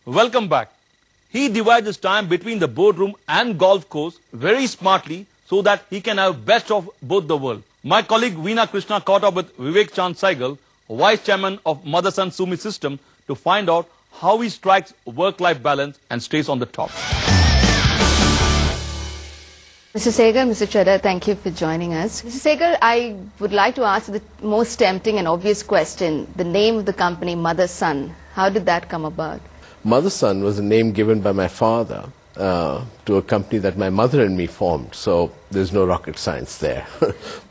Welcome back. He divides his time between the boardroom and golf course very smartly so that he can have best of both the world. My colleague Veena Krishna caught up with Vivek Chand Saigal, Vice Chairman of Motherson Sumi System, to find out how he strikes work-life balance and stays on the top. Mr. Saigal, Mr. Chadha, thank you for joining us. Mr. Saigal, I would like to ask the most tempting and obvious question. The name of the company, Motherson, how did that come about? Motherson was a name given by my father to a company that my mother and me formed, so there's no rocket science there.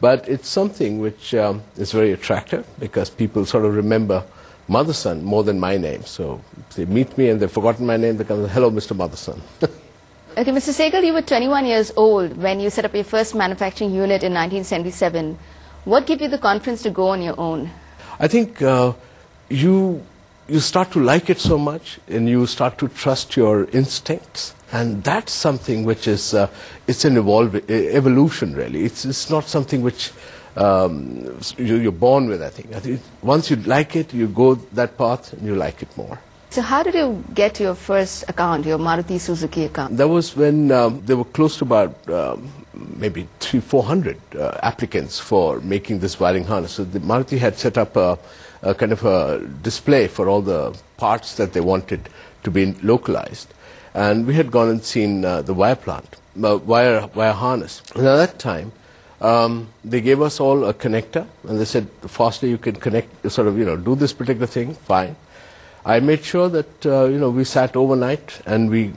But it's something which is very attractive because people sort of remember Motherson more than my name. So if they meet me and they've forgotten my name, they come, hello, Mr. Motherson. Okay, Mr. Saigal, you were 21 years old when you set up your first manufacturing unit in 1977. What gave you the confidence to go on your own? I think you start to like it so much and you start to trust your instincts. And that's something which is, it's an evolution really. It's not something which you're born with, I think. Once you like it, you go that path and you like it more. So how did you get your first account, your Maruti Suzuki account? That was when there were close to about maybe 300-400 applicants for making this wiring harness. So the Maruti had set up a kind of a display for all the parts that they wanted to be localized. And we had gone and seen the wire plant, wire harness. And at that time, they gave us all a connector, and they said, the faster you can connect, sort of, do this particular thing, fine. I made sure that, we sat overnight and we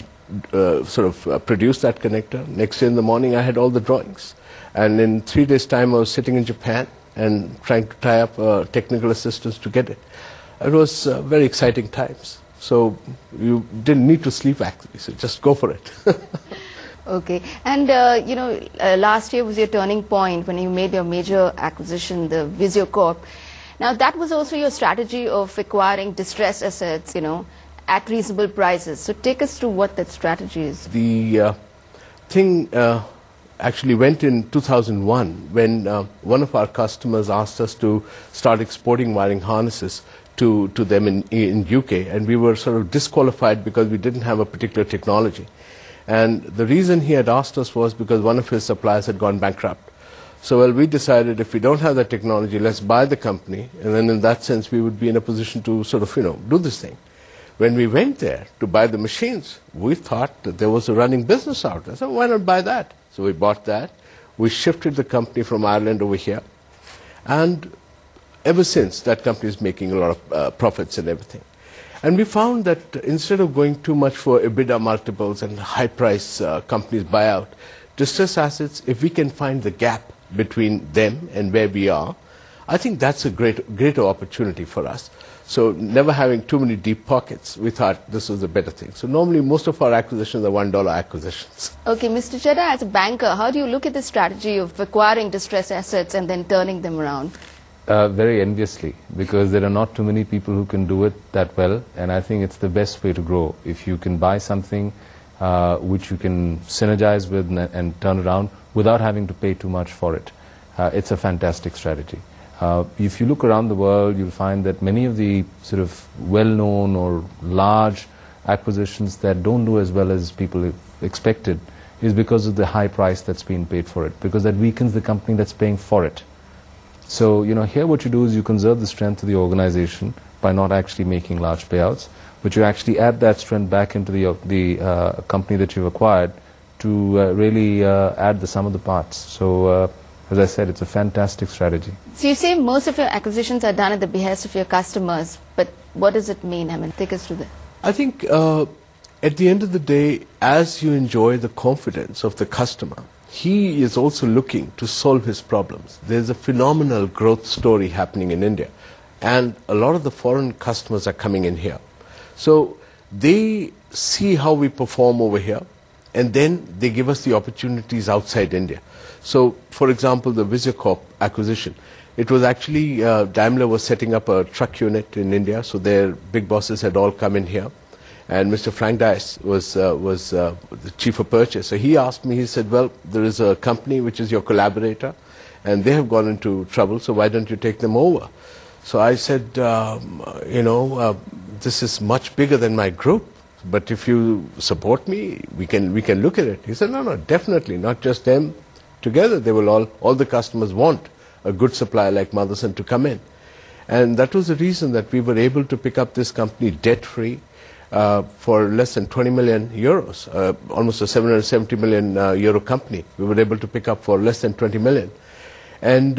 produced that connector. Next day in the morning, I had all the drawings. And in 3 days' time, I was sitting in Japan and trying to tie up technical assistance to get it. It was very exciting times. So you didn't need to sleep, actually, so just go for it. Okay. And, last year was your turning point when you made your major acquisition, the Visio Corp. Now, that was also your strategy of acquiring distressed assets, at reasonable prices. So take us through what that strategy is. The thing actually went in 2001 when one of our customers asked us to start exporting wiring harnesses to them in UK, and we were sort of disqualified because we didn't have a particular technology. And the reason he had asked us was because one of his suppliers had gone bankrupt. So, well, we decided if we don't have that technology, let's buy the company, and then in that sense we would be in a position to sort of, do this thing. When we went there to buy the machines, we thought that there was a running business out there. So why not buy that? So we bought that. We shifted the company from Ireland over here. And ever since, that company is making a lot of profits and everything. And we found that instead of going too much for EBITDA multiples and high price companies buyout, distressed assets, if we can find the gap between them and where we are, I think that's a greater opportunity for us. So never having too many deep pockets, we thought this was a better thing. So normally most of our acquisitions are $1 acquisitions. Okay, Mr. Chadha, as a banker, how do you look at the strategy of acquiring distressed assets and then turning them around? Very enviously, because there are not too many people who can do it that well, and I think it's the best way to grow. If you can buy something which you can synergize with and turn around without having to pay too much for it, it's a fantastic strategy. If you look around the world, you'll find that many of the sort of well-known or large acquisitions that don't do as well as people expected is because of the high price that's been paid for it, because that weakens the company that's paying for it. So, here what you do is you conserve the strength of the organization by not actually making large payouts, but you actually add that strength back into the company that you've acquired to really add the sum of the parts. So, as I said, it's a fantastic strategy. So you say most of your acquisitions are done at the behest of your customers, but what does it mean? I mean, take us through that. I think at the end of the day, as you enjoy the confidence of the customer, he is also looking to solve his problems. There's a phenomenal growth story happening in India, and a lot of the foreign customers are coming in here. So they see how we perform over here, and then they give us the opportunities outside India. So, for example, the Visio Corp acquisition, it was actually Daimler was setting up a truck unit in India, so their big bosses had all come in here. And Mr. Frank Dice was the chief of purchase. So he asked me, he said, well, there is a company which is your collaborator, and they have gone into trouble, so why don't you take them over? So I said, this is much bigger than my group. but if you support me, we can look at it. He said, no, definitely, not just them. Together, they will all the customers want a good supplier like Motherson to come in. And that was the reason that we were able to pick up this company debt-free for less than 20 million euros, almost a 770 million euro company. We were able to pick up for less than 20 million. And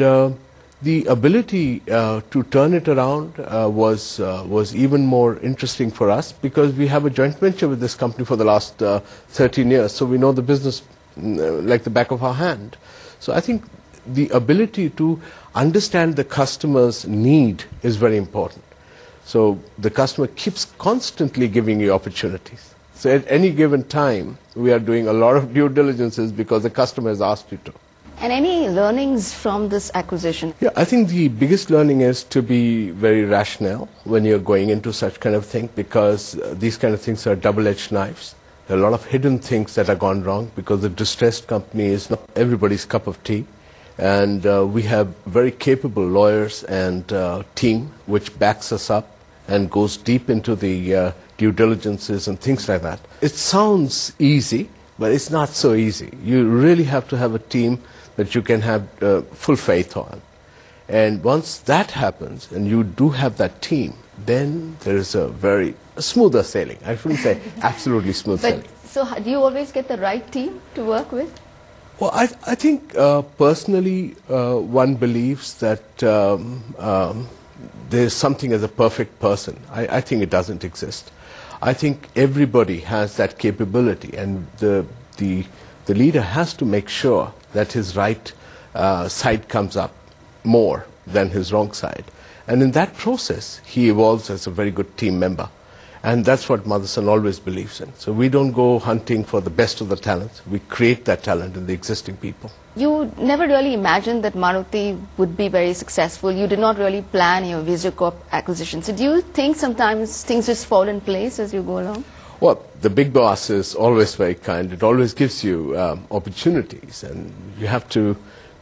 the ability to turn it around was even more interesting for us because we have a joint venture with this company for the last 13 years, so we know the business like the back of our hand. So I think the ability to understand the customer's need is very important. So the customer keeps constantly giving you opportunities. So at any given time, we are doing a lot of due diligences because the customer has asked you to. And any learnings from this acquisition? Yeah, I think the biggest learning is to be very rational when you're going into such kind of thing because these kind of things are double-edged knives. There are a lot of hidden things that are gone wrong because the distressed company is not everybody's cup of tea. And we have very capable lawyers and team which backs us up and goes deep into the due diligences and things like that. It sounds easy, but it's not so easy. You really have to have a team that you can have full faith on. And once that happens, and you do have that team, then there is a very smoother sailing. I shouldn't say absolutely smooth sailing. So do you always get the right team to work with? Well, I think personally one believes that there's something as a perfect person. I think it doesn't exist. I think everybody has that capability, and the leader has to make sure that his right side comes up more than his wrong side. And in that process, he evolves as a very good team member. And that's what Motherson always believes in. So we don't go hunting for the best of the talents. We create that talent in the existing people. You never really imagined that Maruti would be very successful. You did not really plan your VisioCorp acquisition. So do you think sometimes things just fall in place as you go along? Well, the big boss is always very kind. It always gives you opportunities, and you have to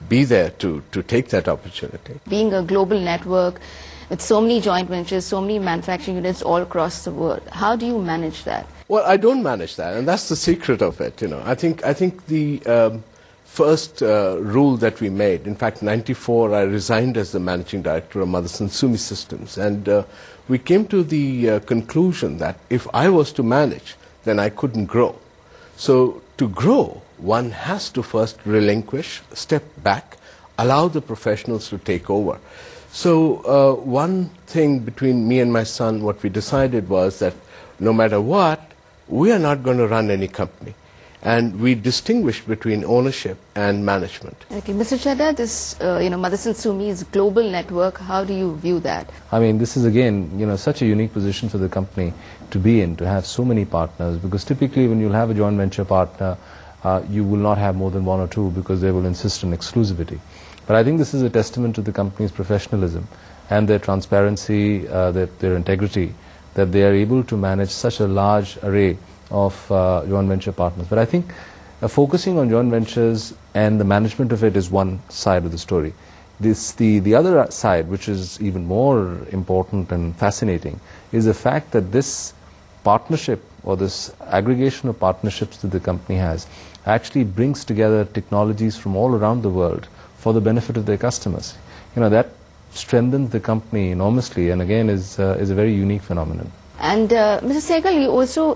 be there to take that opportunity. Being a global network with so many joint ventures, so many manufacturing units all across the world, how do you manage that? Well, I don't manage that, and that's the secret of it. I think the first rule that we made, in fact, '94, I resigned as the managing director of Motherson Sumi Systems, and we came to the conclusion that if I was to manage, then I couldn't grow. So to grow, one has to first relinquish, step back, allow the professionals to take over. So one thing between me and my son, what we decided was that no matter what, we are not going to run any company. And we distinguished between ownership and management. Okay, Mr. Chadha, this Motherson Sumi is a global network. How do you view that? I mean, this is again, such a unique position for the company to be in, to have so many partners, because typically when you'll have a joint venture partner, you will not have more than one or two because they will insist on exclusivity. But I think this is a testament to the company's professionalism and their transparency, their integrity, that they are able to manage such a large array of joint venture partners. But I think focusing on joint ventures and the management of it is one side of the story. The other side, which is even more important and fascinating, is the fact that this partnership or this aggregation of partnerships that the company has actually brings together technologies from all around the world for the benefit of their customers. That strengthens the company enormously, and again is a very unique phenomenon. And Mr. Sehgal, you also,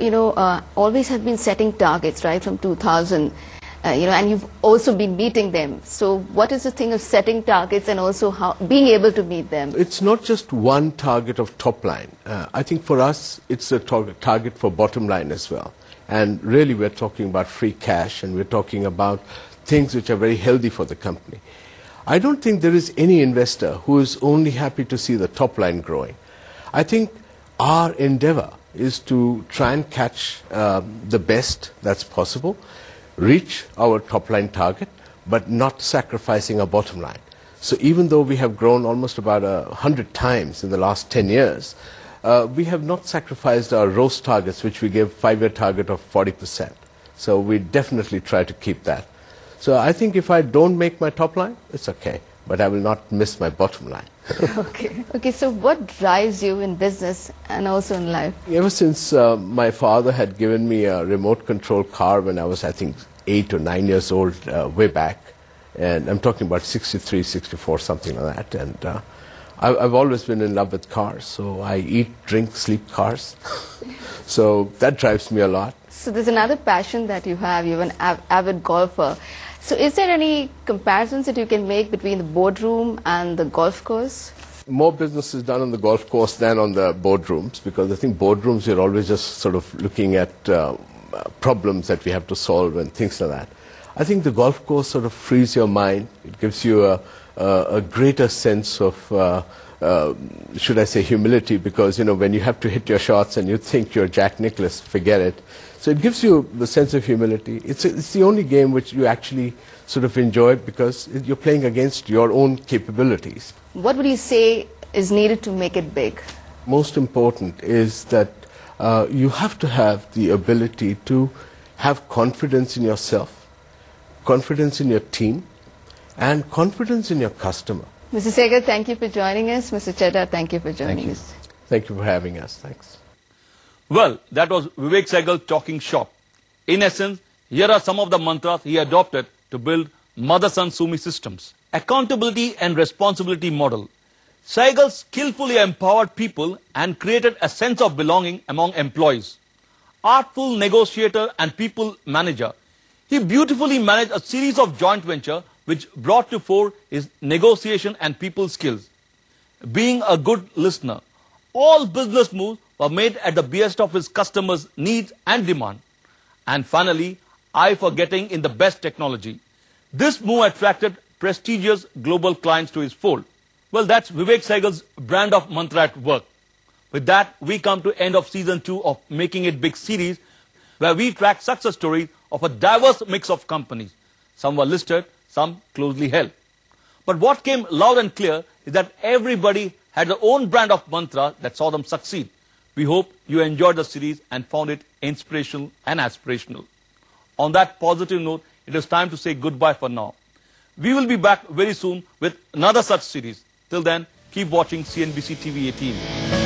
always have been setting targets, right, from 2000, and you've also been meeting them. So what is the thing of setting targets and also being able to meet them? It's not just one target of top line. I think for us, it's a target for bottom line as well. And really, we're talking about free cash, and we're talking about things which are very healthy for the company. I don't think there is any investor who is only happy to see the top line growing. I think our endeavor is to try and catch the best that's possible, reach our top line target, but not sacrificing our bottom line. So even though we have grown almost about 100 times in the last 10 years, we have not sacrificed our ROAS targets, which we give 5-year target of 40%. So we definitely try to keep that. So I think if I don't make my top line, it's okay. but I will not miss my bottom line. Okay. Okay, so what drives you in business and also in life? Ever since my father had given me a remote control car when I was, I think, 8 or 9 years old, way back, and I'm talking about 63, 64, something like that, and I've always been in love with cars, so I eat, drink, sleep cars. So that drives me a lot. So there's another passion that you have. You're an avid golfer. So is there any comparisons that you can make between the boardroom and the golf course? More business is done on the golf course than on the boardrooms, because I think boardrooms you're always just sort of looking at problems that we have to solve and things like that. I think the golf course sort of frees your mind. It gives you a greater sense of, should I say, humility, because, you know, when you have to hit your shots and you think you're Jack Nicklaus, forget it. So it gives you the sense of humility. It's the only game which you actually sort of enjoy, because you're playing against your own capabilities. What would you say is needed to make it big? Most important is that you have to have the ability to have confidence in yourself, confidence in your team, and confidence in your customer. Mr. Sehgal, thank you for joining us. Mr. Chedda, thank you for joining us. Thank you for having us. Thanks. Well, that was Vivek Sehgal talking shop. In essence, here are some of the mantras he adopted to build Motherson Sumi systems. Accountability and responsibility model. Sehgal skillfully empowered people and created a sense of belonging among employees. Artful negotiator and people manager. He beautifully managed a series of joint ventures which brought to fore his negotiation and people skills. Being a good listener. All business moves were made at the behest of his customers' needs and demand. And finally, eye for getting in the best technology. This move attracted prestigious global clients to his fold. Well, that's Vivek Sehgal's brand of mantra at work. With that, we come to end of season 2 of Making It Big series, where we track success stories of a diverse mix of companies. Some were listed, some closely held. But what came loud and clear is that everybody had their own brand of mantra that saw them succeed. We hope you enjoyed the series and found it inspirational and aspirational. On that positive note, it is time to say goodbye for now. We will be back very soon with another such series. Till then, keep watching CNBC TV 18.